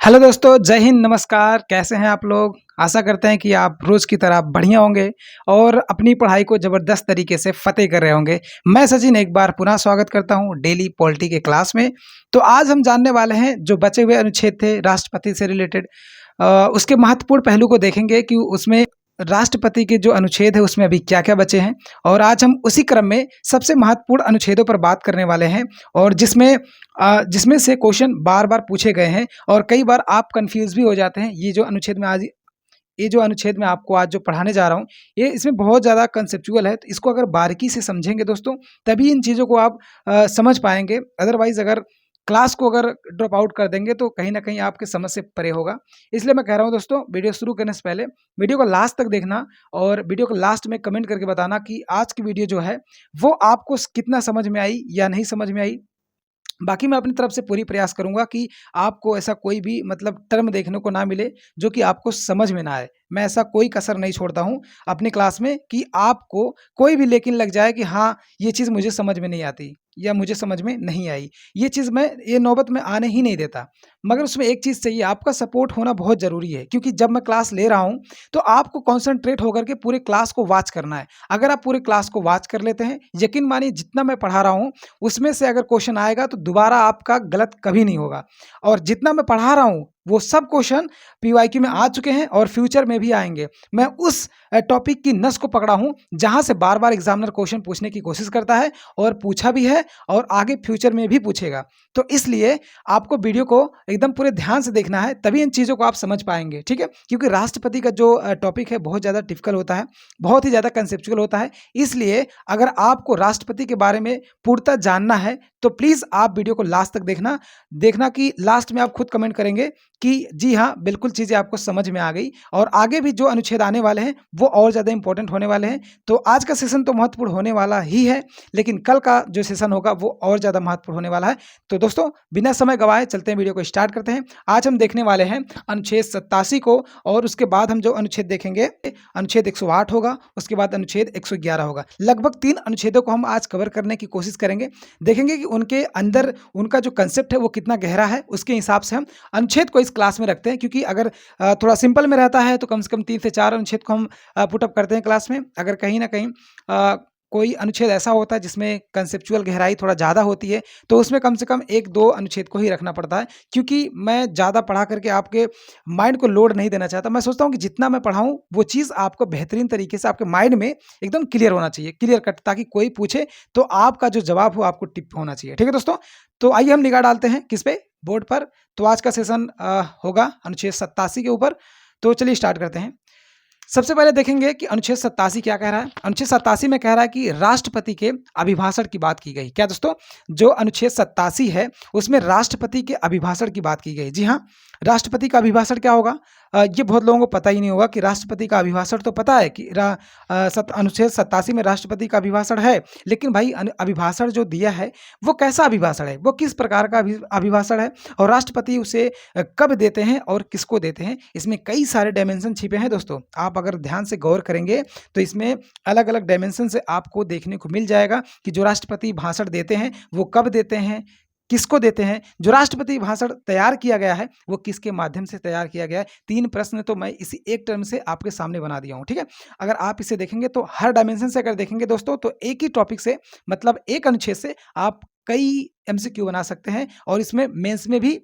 Hello दोस्तों, जय हिंद, नमस्कार। कैसे हैं आप लोग? आशा करते हैं कि आप रोज़ की तरह बढ़िया होंगे और अपनी पढ़ाई को ज़बरदस्त तरीके से फ़तेह कर रहे होंगे। मैं सचिन एक बार पुनः स्वागत करता हूं डेली पॉलिटी के क्लास में। तो आज हम जानने वाले हैं जो बचे हुए अनुच्छेद थे राष्ट्रपति से रिलेटेड, उसके महत्वपूर्ण पहलू को देखेंगे कि उसमें राष्ट्रपति के जो अनुच्छेद है उसमें अभी क्या-क्या बचे हैं। और आज हम उसी क्रम में सबसे महत्वपूर्ण अनुच्छेदों पर बात करने वाले हैं और जिसमें से क्वेश्चन बार-बार पूछे गए हैं और कई बार आप कन्फ्यूज़ भी हो जाते हैं। ये जो अनुच्छेद मैं आपको आज जो पढ़ाने जा रहा हूँ, ये इसमें बहुत ज़्यादा कंसेप्चुअल है, तो इसको अगर बारीकी से समझेंगे दोस्तों, तभी इन चीज़ों को आप समझ पाएँगे। अदरवाइज़ अगर क्लास को अगर ड्रॉप आउट कर देंगे, तो कहीं न कहीं आपके समझ से परे होगा। इसलिए मैं कह रहा हूँ दोस्तों, वीडियो शुरू करने से पहले वीडियो को लास्ट तक देखना और वीडियो को लास्ट में कमेंट करके बताना कि आज की वीडियो जो है, वो आपको कितना समझ में आई या नहीं समझ में आई। बाकी मैं अपनी तरफ से पूरी प्रयास करूँगा कि आपको ऐसा कोई भी मतलब टर्म देखने को ना मिले जो कि आपको समझ में ना आए। मैं ऐसा कोई कसर नहीं छोड़ता हूँ अपनी क्लास में कि आपको कोई भी लेकिन लग जाए कि हाँ, ये चीज़ मुझे समझ में नहीं आती या मुझे समझ में नहीं आई। ये नौबत मैं आने ही नहीं देता। मगर उसमें एक चीज़ चाहिए, आपका सपोर्ट होना बहुत ज़रूरी है, क्योंकि जब मैं क्लास ले रहा हूँ, तो आपको कॉन्सन्ट्रेट होकर के पूरे क्लास को वॉच करना है। अगर आप पूरे क्लास को वॉच कर लेते हैं, यकीन मानिए जितना मैं पढ़ा रहा हूँ, उसमें से अगर क्वेश्चन आएगा तो दोबारा आपका गलत कभी नहीं होगा। और जितना मैं पढ़ा रहा हूँ, वो सब क्वेश्चन पीवाईक्यू में आ चुके हैं और फ्यूचर में भी आएँगे। मैं उस टॉपिक की नस को पकड़ा हूँ, जहाँ से बार-बार एग्ज़ामिनर क्वेश्चन पूछने की कोशिश करता है और पूछा भी है और आगे फ्यूचर में भी पूछेगा। तो इसलिए आपको वीडियो को एकदम पूरे ध्यान से देखना है, तभी इन चीज़ों को आप समझ पाएँगे, ठीक है? क्योंकि राष्ट्रपति का जो टॉपिक है बहुत ज़्यादा टिपिकल होता है, बहुत ही ज़्यादा कंसेप्चुअल होता है। इसलिए अगर आपको राष्ट्रपति के बारे में पूर्णतः जानना है, तो प्लीज़ आप वीडियो को लास्ट तक देखना। देखना कि लास्ट में आप खुद कमेंट करेंगे कि जी हाँ, बिल्कुल चीज़ें आपको समझ में आ गई और आगे भी जो अनुच्छेद आने वाले हैं, वो और ज़्यादा इम्पोर्टेंट होने वाले हैं। तो आज का सेशन तो महत्वपूर्ण होने वाला ही है, लेकिन कल का जो सेशन होगा वो और ज़्यादा महत्वपूर्ण होने वाला है। तो दोस्तों, बिना समय गँवाए चलते हैं, वीडियो को स्टार्ट करते हैं। आज हम देखने वाले हैं अनुच्छेद 87 को और उसके बाद हम जो अनुच्छेद देखेंगे, अनुच्छेद 108 होगा, उसके बाद अनुच्छेद 111 होगा। लगभग 3 अनुच्छेदों को हम आज कवर करने की कोशिश करेंगे। देखेंगे कि उनके अंदर उनका जो कांसेप्ट है वो कितना गहरा है, उसके हिसाब से हम अनुच्छेद को इस क्लास में रखते हैं। क्योंकि अगर थोड़ा सिंपल में रहता है तो कम से कम 3 से 4 अनुच्छेद को हम पुट अप करते हैं क्लास में। अगर कहीं न कहीं कोई अनुच्छेद ऐसा होता है जिसमें कंसेप्चुअल गहराई थोड़ा ज़्यादा होती है, तो उसमें कम से कम 1-2 अनुच्छेद को ही रखना पड़ता है, क्योंकि मैं ज़्यादा पढ़ा करके आपके माइंड को लोड नहीं देना चाहता। मैं सोचता हूँ कि जितना मैं पढ़ाऊँ, वो चीज़ आपको बेहतरीन तरीके से आपके माइंड में एकदम क्लियर होना चाहिए, क्लियर कट, ताकि कोई पूछे तो आपका जो जवाब हो आपको टिप होना चाहिए। ठीक है दोस्तों? तो आइए हम निगाह डालते हैं किस पे? बोर्ड पर। तो आज का सेशन होगा अनुच्छेद 87 के ऊपर। तो चलिए स्टार्ट करते हैं। सबसे पहले देखेंगे कि अनुच्छेद 87 क्या कह रहा है। अनुच्छेद 87 में कह रहा है कि राष्ट्रपति के अभिभाषण की बात की गई। क्या दोस्तों? जो अनुच्छेद 87 है, उसमें राष्ट्रपति के अभिभाषण की बात की गई। जी हाँ, राष्ट्रपति का अभिभाषण क्या होगा? ये बहुत लोगों को पता ही नहीं होगा कि राष्ट्रपति का अभिभाषण तो पता है कि अनुच्छेद 87 में राष्ट्रपति का अभिभाषण है, लेकिन भाई अभिभाषण जो दिया है, वो कैसा अभिभाषण है, वो किस प्रकार का अभिभाषण है और राष्ट्रपति उसे कब देते हैं और किसको देते हैं? इसमें कई सारे डायमेंशन छिपे हैं दोस्तों। आप अगर ध्यान से गौर करेंगे तो इसमें अलग-अलग डायमेंशन से आपको देखने को मिल जाएगा कि जो राष्ट्रपति भाषण देते हैं, वो कब देते हैं, किसको देते हैं, जो राष्ट्रपति भाषण तैयार किया गया है, वो किसके माध्यम से तैयार किया गया है। 3 प्रश्न तो मैं इसी एक टर्म से आपके सामने बना दिया हूँ, ठीक है? अगर आप इसे देखेंगे तो हर डायमेंशन से अगर देखेंगे दोस्तों, तो एक ही टॉपिक से, मतलब एक अनुच्छेद से आप कई एमसीक्यू बना सकते हैं और इसमें मेंस में भी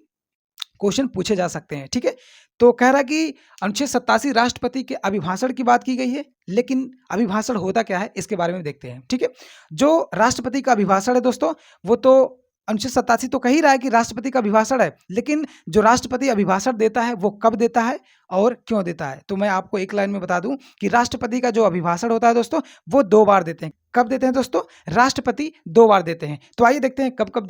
क्वेश्चन पूछे जा सकते हैं, ठीक है? तो कह रहा है कि अनुच्छेद 87 राष्ट्रपति के अभिभाषण की बात की गई है, लेकिन अभिभाषण होता क्या है, इसके बारे में देखते हैं, ठीक है? जो राष्ट्रपति का अभिभाषण है दोस्तों, वो तो अनुच्छेद 87 तो कह ही रहा है कि राष्ट्रपति का अभिभाषण है, लेकिन जो राष्ट्रपति अभिभाषण देता है, वो कब देता है और क्यों देता है? तो मैं आपको एक लाइन में बता दूं कि राष्ट्रपति का जो अभिभाषण होता है दोस्तों, वो 2 बार देते हैं। कब देते हैं दोस्तों? राष्ट्रपति 2 बार देते हैं। तो आइए देखते हैं कब-कब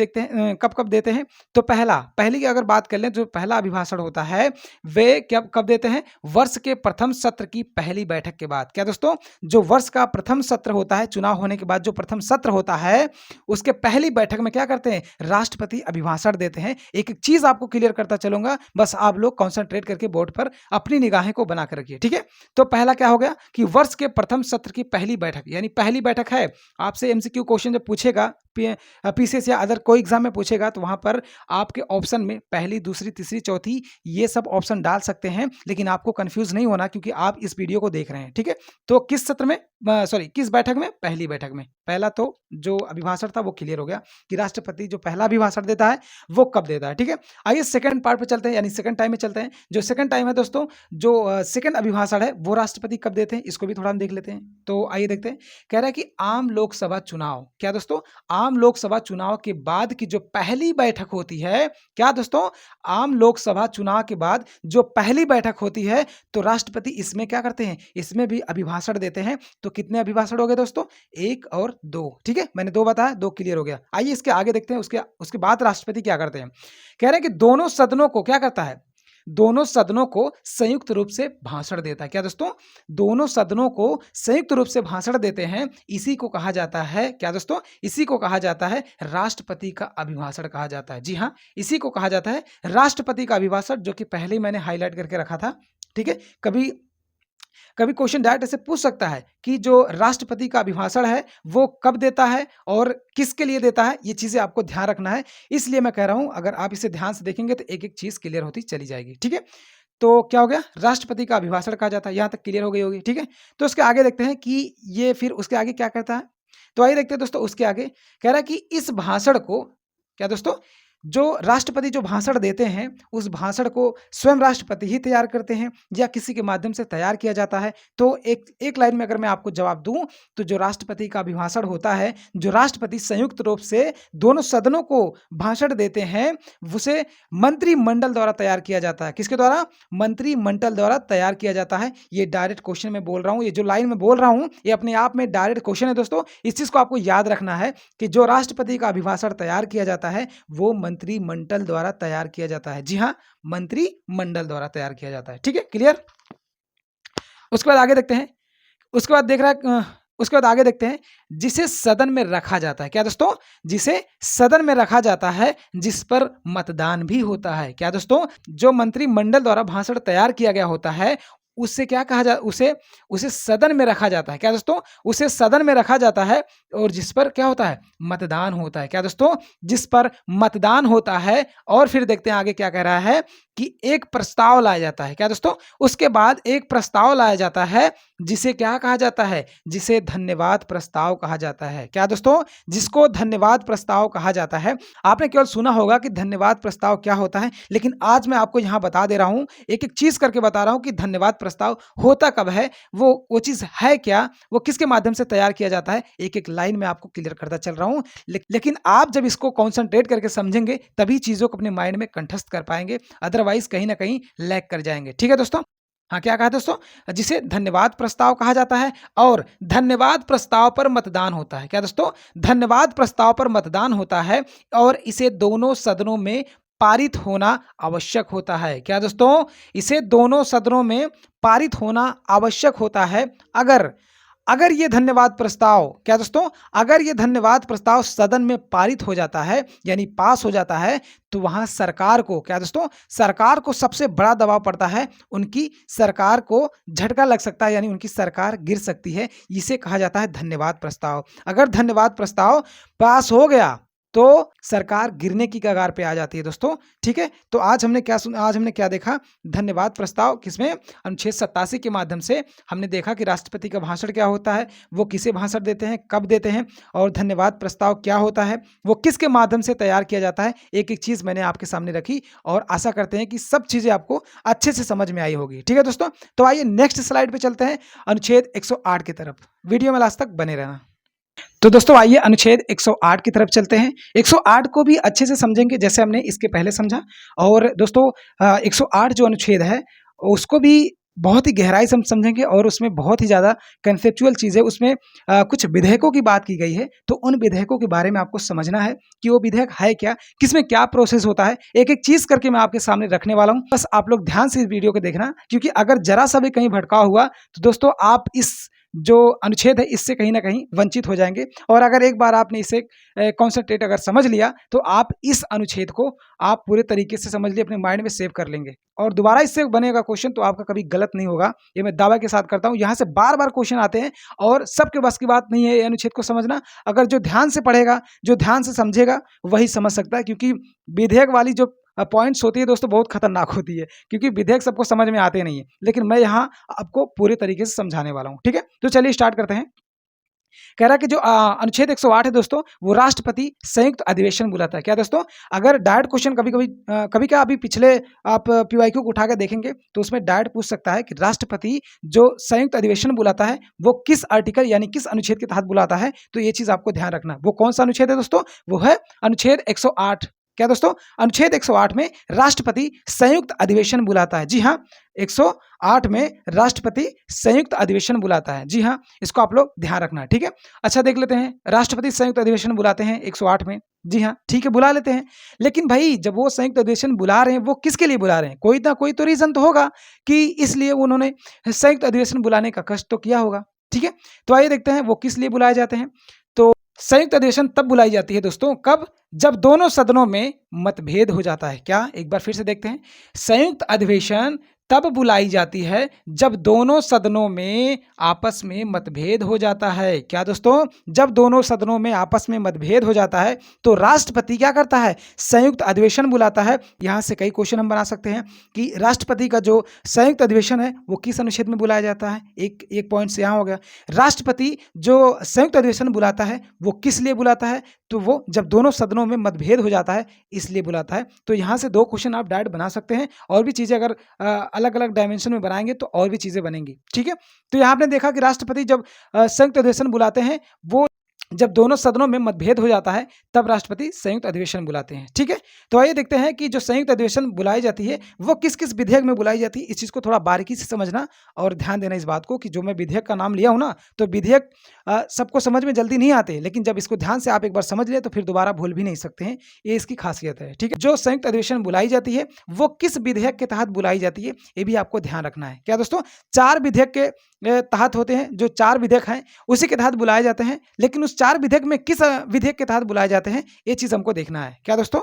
कब-कब देते हैं। तो पहली की अगर बात कर लें, जो पहला अभिभाषण होता है, वे कब देते हैं? वर्ष के प्रथम सत्र की पहली बैठक के बाद। क्या दोस्तों? जो वर्ष का प्रथम सत्र होता है, चुनाव होने के बाद जो प्रथम सत्र होता है, उसके पहली बैठक में क्या करते हैं? राष्ट्रपति अभिभाषण देते हैं। एक-एक चीज़ आपको क्लियर करता चलूँगा, बस आप लोग कॉन्संट्रेट करके बोर्ड पर अपनी निगाहें को बना कर रखिए, ठीक है? तो पहला क्या हो गया कि वर्ष के प्रथम सत्र की पहली बैठक, यानी पहली बैठक है। आपसे एमसीक्यू क्वेश्चन जब पूछेगा पीसीएस या अदर कोई एग्जाम में पूछेगा तो वहां पर आपके ऑप्शन में पहली, दूसरी, तीसरी, चौथी ये सब ऑप्शन डाल सकते हैं, लेकिन आपको कंफ्यूज नहीं होना क्योंकि आप इस वीडियो को देख रहे हैं। ठीक है, तो किस सत्र में, सॉरी किस बैठक में, पहली बैठक में। पहला तो जो अभिभाषण था वो क्लियर हो गया कि राष्ट्रपति जो पहला अभिभाषण देता है वो कब देता है। ठीक है, आइए सेकंड पार्ट पे चलते हैं, यानी सेकंड टाइम में चलते हैं। जो सेकंड टाइम है दोस्तों, जो सेकंड अभिभाषण है वो राष्ट्रपति कब देते हैं, इसको भी थोड़ा हम देख लेते हैं। तो आइए देखते हैं। कह रहा है कि आम लोकसभा चुनाव, क्या दोस्तों, आम लोकसभा चुनाव के बाद की जो पहली बैठक होती है, क्या दोस्तों, आम लोकसभा चुनाव के बाद जो पहली बैठक होती है तो राष्ट्रपति इसमें क्या करते हैं, इसमें भी अभिभाषण देते हैं। तो कितने अभिभाषण हो गए दोस्तों, 1 और 2। ठीक है, मैंने 2 बताया, 2 क्लियर हो गया। आइए इसके आगे देखते हैं, उसके बाद राष्ट्रपति क्या करते हैं। कह रहे हैं कि दोनों सदनों को क्या करता है, दोनों सदनों को संयुक्त रूप से भाषण देता है। क्या दोस्तों, दोनों सदनों को संयुक्त रूप से भाषण देते हैं। इसी को कहा जाता है, क्या दोस्तों, इसी को कहा जाता है राष्ट्रपति का अभिभाषण कहा जाता है। जी हाँ, इसी को कहा जाता है राष्ट्रपति का अभिभाषण, जो कि पहले ही मैंने हाईलाइट करके रखा था। ठीक है, कभी कभी क्वेश्चन डायरेक्ट ऐसे पूछ सकता है कि जो राष्ट्रपति का अभिभाषण है वो कब देता है और किसके लिए देता है, ये चीजें आपको ध्यान रखना है। इसलिए मैं कह रहा हूं, अगर आप इसे ध्यान से देखेंगे तो एक एक चीज क्लियर होती चली जाएगी। ठीक है, तो क्या हो गया, राष्ट्रपति का अभिभाषण कहा जाता है, यहां तक क्लियर हो गई होगी। ठीक है, तो उसके आगे देखते हैं कि ये फिर उसके आगे क्या करता है। तो आइए देखते हैं दोस्तों, उसके आगे कह रहा है कि इस भाषण को, क्या दोस्तों, जो राष्ट्रपति जो भाषण देते हैं उस भाषण को स्वयं राष्ट्रपति ही तैयार करते हैं या किसी के माध्यम से तैयार किया जाता है। तो एक लाइन में अगर मैं आपको जवाब दूं तो जो राष्ट्रपति का अभिभाषण होता है, जो राष्ट्रपति संयुक्त रूप से दोनों सदनों को भाषण देते हैं, उसे मंत्रिमंडल द्वारा तैयार किया जाता है। किसके द्वारा, मंत्रिमंडल द्वारा तैयार किया जाता है। ये डायरेक्ट क्वेश्चन में बोल रहा हूं, ये जो लाइन में बोल रहा हूं ये अपने आप में डायरेक्ट क्वेश्चन है दोस्तों। इस चीज को आपको याद रखना है कि जो राष्ट्रपति का अभिभाषण तैयार किया जाता है वो मंत्रिमंडल द्वारा तैयार किया जाता है। जी हाँ, मंत्रिमंडल द्वारा तैयार किया जाता है। ठीक है, क्लियर। उसके बाद आगे देखते हैं, उसके बाद देख रहा है, उसके बाद आगे देखते हैं, जिसे सदन में रखा जाता है। क्या दोस्तों, जिसे सदन में रखा जाता है, जिस पर मतदान भी होता है। क्या दोस्तों, जो मंत्रिमंडल द्वारा भाषण तैयार किया गया होता है उससे क्या कहा जाता, उसे सदन में रखा जाता है। क्या दोस्तों, उसे सदन में रखा जाता है और जिस पर क्या होता है, मतदान होता है। क्या दोस्तों, जिस पर मतदान होता है। और फिर देखते हैं आगे क्या कह रहा है कि एक प्रस्ताव लाया जाता है। क्या दोस्तों, उसके बाद एक प्रस्ताव लाया जाता है जिसे क्या कहा जाता है, जिसे धन्यवाद प्रस्ताव कहा जाता है। क्या दोस्तों, जिसको धन्यवाद प्रस्ताव कहा जाता है। आपने केवल सुना होगा कि धन्यवाद प्रस्ताव क्या होता है, लेकिन आज मैं आपको यहां बता दे रहा हूं, एक एक चीज करके बता रहा हूं कि धन्यवाद प्रस्ताव होता कब है, वो चीज है क्या, वो किसके माध्यम से तैयार किया जाता है। एक एक लाइन में आपको क्लियर करता चल रहा हूं, लेकिन आप जब इसको कॉन्सेंट्रेट करके समझेंगे तभी चीजों को अपने माइंड में कंठस्थ कर पाएंगे, अदरवाइज कहीं ना कहीं लैग कर जाएंगे। ठीक है दोस्तों, हाँ, क्या कहा दोस्तों, जिसे धन्यवाद प्रस्ताव कहा जाता है और धन्यवाद प्रस्ताव पर मतदान होता है। क्या दोस्तों, धन्यवाद प्रस्ताव पर मतदान होता है और इसे दोनों सदनों में पारित होना आवश्यक होता है। क्या दोस्तों, इसे दोनों सदनों में पारित होना आवश्यक होता है। अगर ये धन्यवाद प्रस्ताव, क्या दोस्तों, अगर ये धन्यवाद प्रस्ताव सदन में पारित हो जाता है यानी पास हो जाता है तो वहां सरकार को, क्या दोस्तों, सरकार को सबसे बड़ा दबाव पड़ता है, उनकी सरकार को झटका लग सकता है, यानी उनकी सरकार गिर सकती है। इसे कहा जाता है धन्यवाद प्रस्ताव। अगर धन्यवाद प्रस्ताव पास हो गया तो सरकार गिरने की कगार पे आ जाती है दोस्तों। ठीक है, तो आज हमने क्या देखा, धन्यवाद प्रस्ताव किसमें, अनुच्छेद 87 के माध्यम से हमने देखा कि राष्ट्रपति का भाषण क्या होता है, वो किसे भाषण देते हैं, कब देते हैं, और धन्यवाद प्रस्ताव क्या होता है, वो किसके माध्यम से तैयार किया जाता है। एक एक चीज मैंने आपके सामने रखी और आशा करते हैं कि सब चीजें आपको अच्छे से समझ में आई होगी। ठीक है दोस्तों, तो आइए नेक्स्ट स्लाइड पे चलते हैं, अनुच्छेद 108 की तरफ। वीडियो में लास्ट तक बने रहना। तो दोस्तों आइए अनुच्छेद 108 की तरफ चलते हैं। 108 को भी अच्छे से समझेंगे जैसे हमने इसके पहले समझा। और दोस्तों 108 जो अनुच्छेद है उसको भी बहुत ही गहराई से हम समझेंगे और उसमें बहुत ही ज़्यादा कंसेप्चुअल चीज़ें, उसमें कुछ विधेयकों की बात की गई है। तो उन विधेयकों के बारे में आपको समझना है कि वो विधेयक है क्या, किसमें क्या प्रोसेस होता है। एक एक चीज़ करके मैं आपके सामने रखने वाला हूँ, बस आप लोग ध्यान से इस वीडियो को देखना, क्योंकि अगर जरा सा भी कहीं भटकाव हुआ तो दोस्तों आप इस जो अनुच्छेद है इससे कहीं ना कहीं वंचित हो जाएंगे। और अगर एक बार आपने इसे कॉन्सेंट्रेट अगर समझ लिया तो आप इस अनुच्छेद को आप पूरे तरीके से समझ लिए अपने माइंड में सेव कर लेंगे और दोबारा इससे बनेगा क्वेश्चन तो आपका कभी गलत नहीं होगा, ये मैं दावा के साथ करता हूँ। यहाँ से बार बार क्वेश्चन आते हैं और सबके बस की बात नहीं है ये अनुच्छेद को समझना। अगर जो ध्यान से पढ़ेगा, जो ध्यान से समझेगा वही समझ सकता है, क्योंकि विधेयक वाली जो पॉइंट्स होती है दोस्तों बहुत खतरनाक होती है, क्योंकि विधेयक सबको समझ में आते नहीं है, लेकिन मैं यहाँ आपको पूरे तरीके से समझाने वाला हूँ। ठीक है, तो चलिए स्टार्ट करते हैं। कह रहा है कि जो अनुच्छेद 108 है दोस्तों, वो राष्ट्रपति संयुक्त अधिवेशन बुलाता है। क्या दोस्तों, अगर डायरेक्ट क्वेश्चन कभी क्या अभी पिछले आप पीवाईक्यू को उठा कर देखेंगे तो उसमें डायरेक्ट पूछ सकता है कि राष्ट्रपति जो संयुक्त अधिवेशन बुलाता है वो किस आर्टिकल यानी किस अनुच्छेद के तहत बुलाता है। तो ये चीज आपको ध्यान रखना। वो कौन सा अनुच्छेद है दोस्तों, वो है अनुच्छेद 108। क्या दोस्तों, अनुच्छेद 108 में राष्ट्रपति संयुक्त अधिवेशन बुलाता है। जी हाँ, 108 में राष्ट्रपति संयुक्त अधिवेशन बुलाता है। जी हाँ, इसको आप लोग ध्यान रखना है। ठीक है, अच्छा देख लेते हैं, राष्ट्रपति संयुक्त अधिवेशन बुलाते हैं 108 में। जी हाँ, ठीक है, बुला लेते हैं। लेकिन भाई जब वो संयुक्त अधिवेशन बुला रहे हैं वो किसके लिए बुला रहे हैं, कोई ना कोई तो रीजन तो होगा कि इसलिए उन्होंने संयुक्त अधिवेशन बुलाने का कष्ट तो किया होगा। ठीक है, तो आइए देखते हैं वो किस लिए बुलाए जाते हैं। तो संयुक्त अधिवेशन तब बुलाई जाती है दोस्तों, कब, जब दोनों सदनों में मतभेद हो जाता है। क्या, एक बार फिर से देखते हैं, संयुक्त अधिवेशन तब बुलाई जाती है जब दोनों सदनों में आपस में मतभेद हो जाता है। क्या दोस्तों, जब दोनों सदनों में आपस में मतभेद हो जाता है तो राष्ट्रपति क्या करता है, संयुक्त अधिवेशन बुलाता है। यहां से कई क्वेश्चन हम बना सकते हैं कि राष्ट्रपति का जो संयुक्त अधिवेशन है वो किस अनुच्छेद में बुलाया जाता है। एक पॉइंट से यहां हो गया। राष्ट्रपति जो संयुक्त अधिवेशन बुलाता है वो किस लिए बुलाता है, तो वो जब दोनों सदनों में मतभेद हो जाता है इसलिए बुलाता है। तो यहाँ से दो क्वेश्चन आप डायरेक्ट बना सकते हैं, और भी चीज़ें अगर अलग अलग डायमेंशन में बनाएंगे तो और भी चीज़ें बनेंगी। ठीक है, तो यहाँ आपने देखा कि राष्ट्रपति जब संयुक्त अधिवेशन बुलाते हैं वो जब दोनों सदनों में मतभेद हो जाता है तब राष्ट्रपति संयुक्त अधिवेशन बुलाते हैं। ठीक है, तो आइए देखते हैं कि जो संयुक्त अधिवेशन बुलाई जाती है वो किस किस विधेयक में बुलाई जाती है। इस चीज़ को थोड़ा बारीकी से समझना और ध्यान देना इस बात को कि जो मैं विधेयक का नाम लिया हूँ ना, तो विधेयक सबको समझ में जल्दी नहीं आते, लेकिन जब इसको ध्यान से आप एक बार समझ ले तो फिर दोबारा भूल भी नहीं सकते हैं, ये इसकी खासियत है। ठीक है, जो संयुक्त अधिवेशन बुलाई जाती है वो किस विधेयक के तहत बुलाई जाती है ये भी आपको ध्यान रखना है। क्या दोस्तों, 4 विधेयक के तहत होते हैं, जो 4 विधेयक हैं उसी के तहत बुलाए जाते हैं, लेकिन उस 4 विधेयक में किस विधेयक के तहत बुलाए जाते हैं ये चीज हमको देखना है। क्या दोस्तों,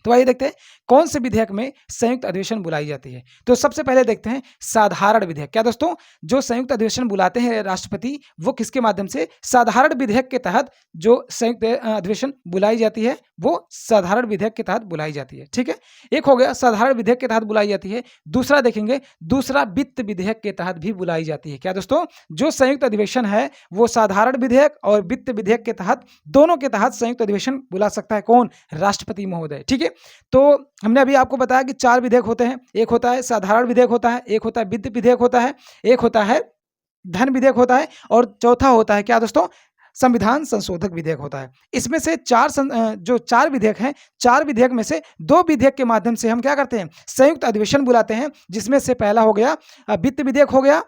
तो आइए देखते हैं कौन से विधेयक में संयुक्त अधिवेशन बुलाई जाती है। तो सबसे पहले देखते हैं साधारण विधेयक। क्या दोस्तों, जो संयुक्त अधिवेशन बुलाते हैं राष्ट्रपति वो किसके माध्यम से, साधारण विधेयक के तहत जो संयुक्त अधिवेशन बुलाई जाती है वो साधारण विधेयक के तहत बुलाई जाती है। ठीक है, एक हो गया साधारण विधेयक के तहत बुलाई जाती है। दूसरा देखेंगे, दूसरा वित्त विधेयक के तहत भी बुलाई जाती है। क्या दोस्तों, जो संयुक्त अधिवेशन है वो साधारण विधेयक और वित्त विधेयक के तहत, दोनों के तहत संयुक्त अधिवेशन बुला सकता है कौन, राष्ट्रपति महोदय। ठीक है, तो हमने अभी आपको बताया कि 4 विधेयक होते हैं, एक होता है साधारण विधेयक होता है, एक होता है वित्त विधेयक होता है, एक होता है धन विधेयक होता है, और चौथा होता है क्या दोस्तों, संविधान संशोधक विधेयक होता है। इसमें से जो 4 विधेयक हैं, 4 विधेयक में से 2 विधेयक के माध्यम से हम क्या करते हैं, संयुक्त अधिवेशन बुलाते हैं, जिसमें से पहला हो गया वित्त विधेयक हो गया।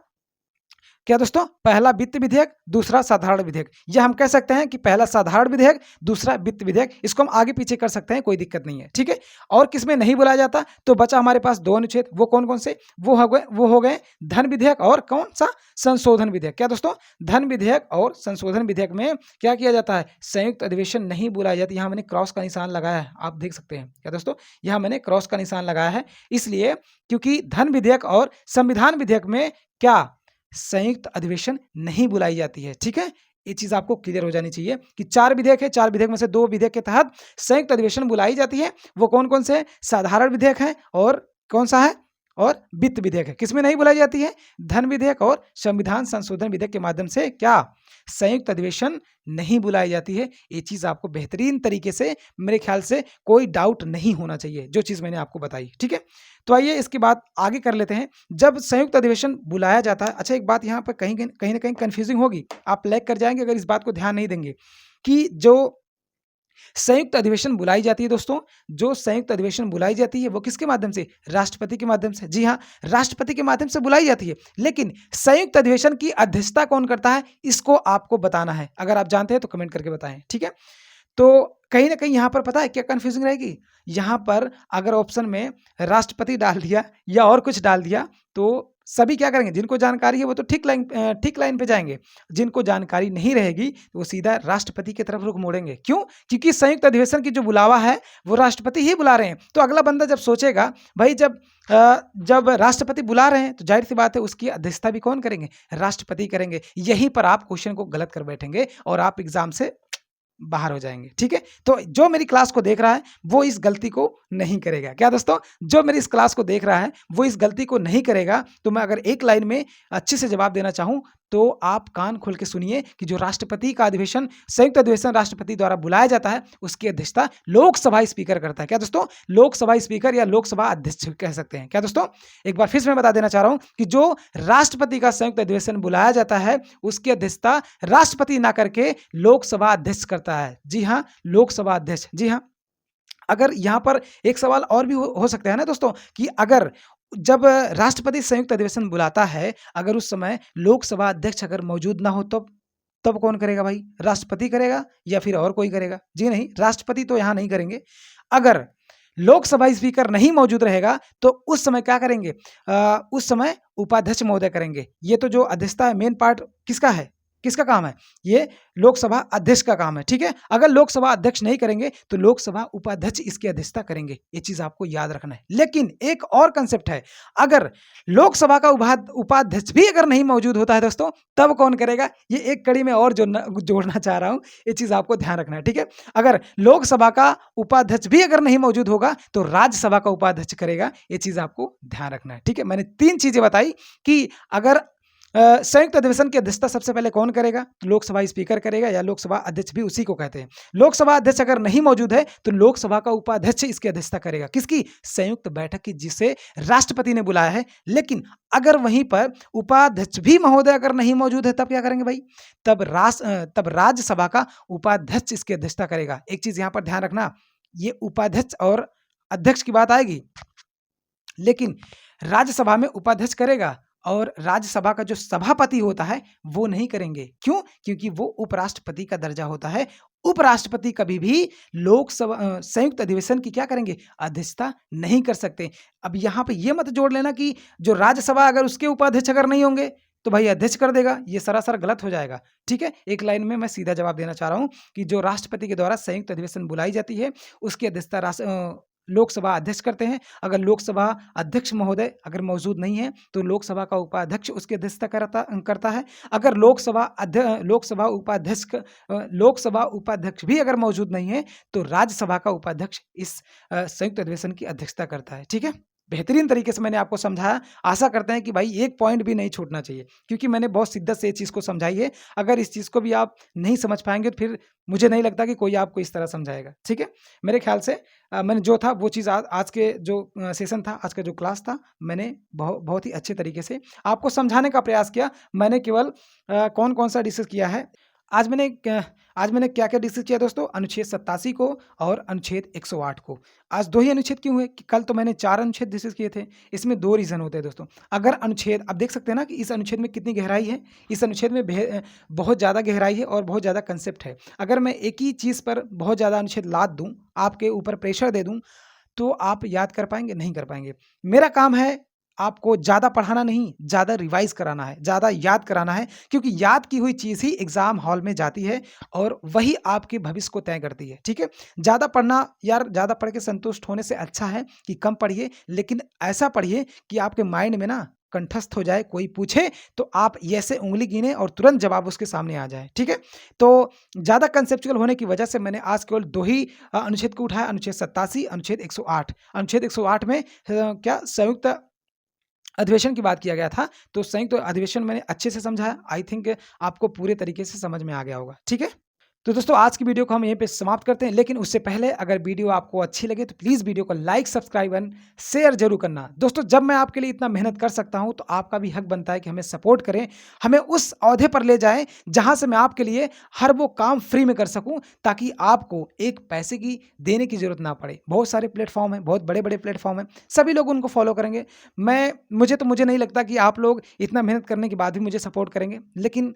क्या दोस्तों, पहला वित्त विधेयक, दूसरा साधारण विधेयक। यह हम कह सकते हैं कि पहला साधारण विधेयक, दूसरा वित्त विधेयक। इसको हम आगे पीछे कर सकते हैं, कोई दिक्कत नहीं है। ठीक है, और किसमें नहीं बुलाया जाता, तो बचा हमारे पास 2 अनुच्छेद, वो कौन कौन से, वो हो गए धन विधेयक और कौन सा, संशोधन विधेयक। क्या दोस्तों, धन विधेयक और संशोधन विधेयक में क्या किया जाता है, संयुक्त अधिवेशन नहीं बुलाई जाती। यहाँ मैंने क्रॉस का निशान लगाया है, आप देख सकते हैं। क्या दोस्तों, यहाँ मैंने क्रॉस का निशान लगाया है इसलिए क्योंकि धन विधेयक और संविधान विधेयक में क्या, संयुक्त अधिवेशन नहीं बुलाई जाती है। ठीक है, ये चीज आपको क्लियर हो जानी चाहिए कि 4 विधेयक है, 4 विधेयक में से 2 विधेयक के तहत संयुक्त अधिवेशन बुलाई जाती है। वो कौन कौन से, साधारण विधेयक है और कौन सा है, और वित्त विधेयक है। किसमें नहीं बुलाई जाती है, धन विधेयक और संविधान संशोधन विधेयक के माध्यम से क्या, संयुक्त अधिवेशन नहीं बुलाई जाती है। ये चीज आपको बेहतरीन तरीके से, मेरे ख्याल से कोई डाउट नहीं होना चाहिए जो चीज मैंने आपको बताई। ठीक है, तो आइए इसके बाद आगे कर लेते हैं। जब संयुक्त अधिवेशन बुलाया जाता है, अच्छा एक बात यहाँ पर कहीं ना कहीं कंफ्यूजिंग होगी, आप लैग कर जाएंगे अगर इस बात को ध्यान नहीं देंगे कि जो संयुक्त अधिवेशन बुलाई जाती है दोस्तों, जो संयुक्त अधिवेशन बुलाई जाती है वो किसके माध्यम से, राष्ट्रपति के माध्यम से। जी हाँ, राष्ट्रपति के माध्यम से बुलाई जाती है, लेकिन संयुक्त अधिवेशन की अध्यक्षता कौन करता है इसको आपको बताना है। अगर आप जानते हैं तो कमेंट करके बताएं। ठीक है, तो कहीं ना कहीं यहाँ पर पता है क्या कंफ्यूजिंग रहेगी, यहाँ पर अगर ऑप्शन में राष्ट्रपति डाल दिया या और कुछ डाल दिया तो सभी क्या करेंगे, जिनको जानकारी है वो तो ठीक लाइन पे जाएंगे, जिनको जानकारी नहीं रहेगी तो वो सीधा राष्ट्रपति की तरफ रुख मोड़ेंगे। क्यों? क्योंकि संयुक्त अधिवेशन की जो बुलावा है वो राष्ट्रपति ही बुला रहे हैं। तो अगला बंदा जब सोचेगा भाई जब राष्ट्रपति बुला रहे हैं तो जाहिर सी बात है उसकी अध्यक्षता भी कौन करेंगे, राष्ट्रपति करेंगे। यहीं पर आप क्वेश्चन को गलत कर बैठेंगे और आप एग्जाम से बाहर हो जाएंगे। ठीक है, तो जो मेरी क्लास को देख रहा है वो इस गलती को नहीं करेगा। क्या दोस्तों, जो मेरी इस क्लास को देख रहा है वो इस गलती को नहीं करेगा। तो मैं अगर एक लाइन में अच्छे से जवाब देना चाहूं तो आप कान खोल के सुनिए कि जो राष्ट्रपति का अधिवेशन, संयुक्त अधिवेशन राष्ट्रपति द्वारा बुलाया जाता है उसकी अध्यक्षता लोकसभा स्पीकर करता है। क्या दोस्तों, लोकसभा स्पीकर या लोकसभा अध्यक्ष कह सकते हैं। क्या दोस्तों, एक बार फिर से मैं बता देना चाह रहा हूं कि जो राष्ट्रपति का संयुक्त अधिवेशन बुलाया जाता है उसकी अध्यक्षता राष्ट्रपति ना करके लोकसभा अध्यक्ष करता है। जी हाँ, लोकसभा अध्यक्ष। जी हाँ, अगर यहाँ पर एक सवाल और भी हो सकता है ना दोस्तों कि अगर जब राष्ट्रपति संयुक्त अधिवेशन बुलाता है, अगर उस समय लोकसभा अध्यक्ष अगर मौजूद ना हो तब कौन करेगा भाई, राष्ट्रपति करेगा या फिर और कोई करेगा? जी नहीं, राष्ट्रपति तो यहाँ नहीं करेंगे। अगर लोकसभा स्पीकर नहीं मौजूद रहेगा तो उस समय क्या करेंगे, उस समय उपाध्यक्ष महोदय करेंगे। ये तो जो अध्यक्षता है मेन पार्ट किसका है, किसका काम है, ये लोकसभा अध्यक्ष का काम है। ठीक है, अगर लोकसभा अध्यक्ष नहीं करेंगे तो लोकसभा उपाध्यक्ष इसकी अध्यक्षता करेंगे। ये चीज आपको याद रखना है। लेकिन एक और कंसेप्ट है, अगर लोकसभा का उपाध्यक्ष भी अगर नहीं मौजूद होता है दोस्तों तब कौन करेगा, ये एक कड़ी में और जोड़ना चाह रहा हूं, ये चीज आपको ध्यान रखना है। ठीक है, अगर लोकसभा का उपाध्यक्ष भी अगर नहीं मौजूद होगा तो राज्यसभा का उपाध्यक्ष करेगा। ये चीज आपको ध्यान रखना है। ठीक है, मैंने 3 चीजें बताई कि अगर संयुक्त अधिवेशन की अध्यक्षता सबसे पहले कौन करेगा, लोकसभा स्पीकर करेगा या लोकसभा अध्यक्ष भी उसी को कहते हैं। लोकसभा अध्यक्ष अगर नहीं मौजूद है तो लोकसभा का उपाध्यक्ष इसकी अध्यक्षता करेगा। किसकी, संयुक्त बैठक की, जिसे राष्ट्रपति ने बुलाया है। लेकिन अगर वहीं पर उपाध्यक्ष भी महोदय अगर नहीं मौजूद है तब क्या करेंगे भाई, तब राज्यसभा का उपाध्यक्ष इसकी अध्यक्षता करेगा। एक चीज यहां पर ध्यान रखना, ये उपाध्यक्ष और अध्यक्ष की बात आएगी लेकिन राज्यसभा में उपाध्यक्ष करेगा और राज्यसभा का जो सभापति होता है वो नहीं करेंगे। क्यों? क्योंकि वो उपराष्ट्रपति का दर्जा होता है। उपराष्ट्रपति कभी भी लोकसभा संयुक्त अधिवेशन की क्या करेंगे, अध्यक्षता नहीं कर सकते। अब यहाँ पे ये मत जोड़ लेना कि जो राज्यसभा अगर उसके उपाध्यक्ष अगर नहीं होंगे तो भाई अध्यक्ष कर देगा, ये सरासर गलत हो जाएगा। ठीक है, एक लाइन में मैं सीधा जवाब देना चाह रहा हूँ कि जो राष्ट्रपति के द्वारा संयुक्त अधिवेशन बुलाई जाती है उसकी अध्यक्षता लोकसभा अध्यक्ष करते हैं। अगर लोकसभा अध्यक्ष महोदय अगर मौजूद नहीं है तो लोकसभा का उपाध्यक्ष उसकी अध्यक्षता करता है। अगर लोकसभा उपाध्यक्ष भी अगर मौजूद नहीं है तो राज्यसभा का उपाध्यक्ष इस संयुक्त अधिवेशन की अध्यक्षता करता है। ठीक है, बेहतरीन तरीके से मैंने आपको समझाया। आशा करते हैं कि भाई एक पॉइंट भी नहीं छूटना चाहिए, क्योंकि मैंने बहुत शिद्दत से ये चीज़ को समझाई है। अगर इस चीज़ को भी आप नहीं समझ पाएंगे तो फिर मुझे नहीं लगता कि कोई आपको इस तरह समझाएगा। ठीक है, मेरे ख्याल से मैंने जो था वो चीज़ आज के जो सेशन था, आज का जो क्लास था, मैंने बहुत ही अच्छे तरीके से आपको समझाने का प्रयास किया। मैंने केवल कौन कौन सा डिस्कस किया है, आज मैंने क्या क्या डिस्कस किया दोस्तों, अनुच्छेद 87 को और अनुच्छेद 108 को। आज 2 ही अनुच्छेद क्यों हुए कि कल तो मैंने 4 अनुच्छेद डिस्कस किए थे। इसमें 2 रीज़न होते हैं दोस्तों। अगर अनुच्छेद, आप देख सकते हैं ना कि इस अनुच्छेद में कितनी गहराई है, इस अनुच्छेद में बहुत ज़्यादा गहराई है और बहुत ज़्यादा कंसेप्ट है। अगर मैं एक ही चीज़ पर बहुत ज़्यादा अनुच्छेद लाद दूँ, आपके ऊपर प्रेशर दे दूँ, तो आप याद कर पाएंगे? नहीं कर पाएंगे। मेरा काम है आपको ज़्यादा पढ़ाना नहीं, ज़्यादा रिवाइज कराना है, ज़्यादा याद कराना है, क्योंकि याद की हुई चीज़ ही एग्ज़ाम हॉल में जाती है और वही आपके भविष्य को तय करती है। ठीक है, ज़्यादा पढ़ना, यार ज़्यादा पढ़ के संतुष्ट होने से अच्छा है कि कम पढ़िए, लेकिन ऐसा पढ़िए कि आपके माइंड में ना कंठस्थ हो जाए। कोई पूछे तो आप ऐसे उंगली गिने और तुरंत जवाब उसके सामने आ जाए। ठीक है, तो ज़्यादा कंसेप्चुअल होने की वजह से मैंने आज केवल 2 ही अनुच्छेद को उठाया, अनुच्छेद 87, अनुच्छेद 108। अनुच्छेद 108 में क्या संयुक्त अधिवेशन की बात किया गया था, तो संयुक्त अधिवेशन मैंने अच्छे से समझाया। आई थिंक आपको पूरे तरीके से समझ में आ गया होगा। ठीक है, तो दोस्तों आज की वीडियो को हम यहीं पे समाप्त करते हैं, लेकिन उससे पहले अगर वीडियो आपको अच्छी लगे तो प्लीज़ वीडियो को लाइक, सब्सक्राइब एंड शेयर जरूर करना। दोस्तों जब मैं आपके लिए इतना मेहनत कर सकता हूं तो आपका भी हक बनता है कि हमें सपोर्ट करें, हमें उस औहदे पर ले जाएं जहां से मैं आपके लिए हर वो काम फ्री में कर सकूं, ताकि आपको एक पैसे की देने की जरूरत ना पड़े। बहुत सारे प्लेटफॉर्म हैं, बहुत बड़े बड़े प्लेटफॉर्म हैं, सभी लोग उनको फॉलो करेंगे। मुझे नहीं लगता कि आप लोग इतना मेहनत करने के बाद भी मुझे सपोर्ट करेंगे, लेकिन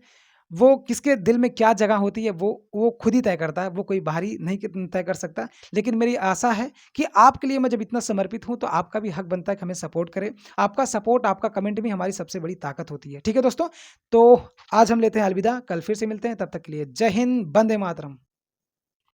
वो किसके दिल में क्या जगह होती है वो खुद ही तय करता है, वो कोई बाहरी नहीं तय कर सकता। लेकिन मेरी आशा है कि आपके लिए मैं जब इतना समर्पित हूँ, तो आपका भी हक बनता है कि हमें सपोर्ट करें। आपका सपोर्ट, आपका कमेंट भी हमारी सबसे बड़ी ताकत होती है। ठीक है दोस्तों? तो आज हम लेते हैं अलविदा, कल फिर से मिलते हैं, तब तक के लिए जय हिंद, वंदे मातरम।